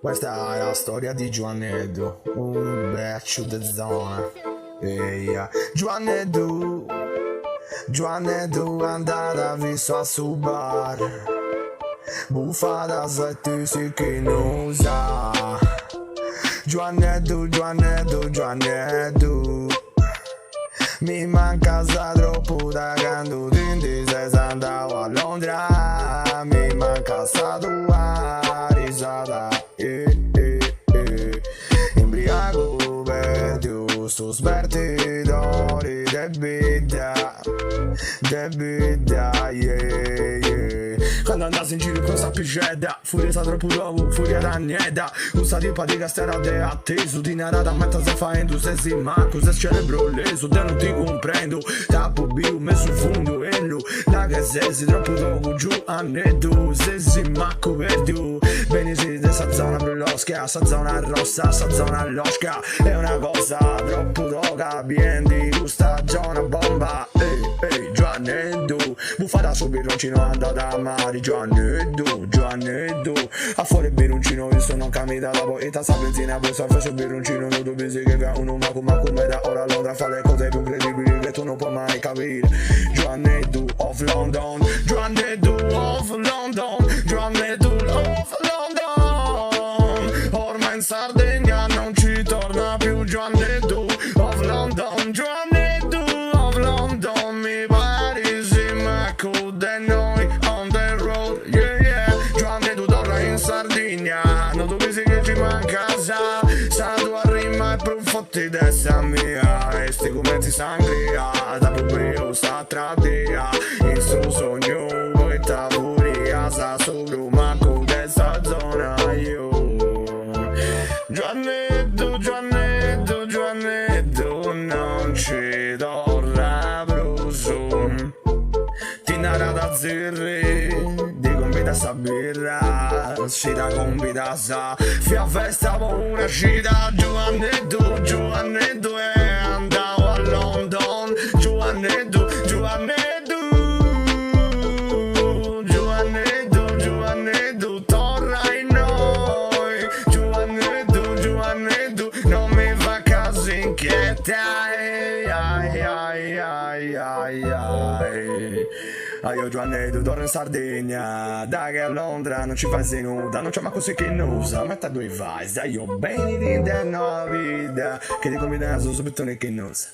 Questa è la storia di Giovanetto, un vecchio de zona. Eia. Giovanetto è andata visto a su bar, buffata sette si che non sa. Giovanetto, mi manca sa troppo da quando ti sei andato a Londra. Mi manca sa tua risata, Embriaco per Dio, sto svertidori debita, yeah. Quando andassi in giro con sta picetta, furia sa troppo dopo, furia da nieda. Usa di patica stera de atteso, di narata metta se faendo, se si manco, se cerebro leso, te non ti comprendo. Tappo bio, messo in fondo, ello, la che si troppo dopo, giù a netto, se si manco perdio. Bene si de sta zona brillosca, sta zona rossa, sta zona losca. È una cosa troppo doga, bien di questa zona bomba. Giovanetto, buffata sul birroncino andata a mare. Giovanetto, a fuori il birroncino, visto non cambia la poeta, sta benzina, questo fa sul birroncino, non tu pensi che va uno ma come da ora a Londra fa le cose più incredibili che tu non puoi mai capire. Giovanetto of London, Giovanetto of London, Giovanetto of London. Ormai in Sardegna non ci torna più. Giovanetto of London, Giovanetto of London. Mi pare si macco da noi on the road, yeah. Giovanetto torna in Sardegna, non tu pensi che ci manca sa tua rima è più fotti dessa mia. E sti commenti sangria, da proprio sta tradia, in suo sogno poi ta furia, sa solo manco dessa zona io. Giovanetto, non ci torna bruso. Ti narra da zirri, di convita sta birra, uscita convita sa, fia festa con una scita. Giovanetto è andato a London. Giovanetto torna in noi. Giovanetto non mi fa caso inquieta. Io Giovanetto torno in Sardegna, dai che a Londra non ci fai senuta, non c'è ma così che non usa, metta due vai, dai io bene di da nuova vita, che ti conviene subito che non usa.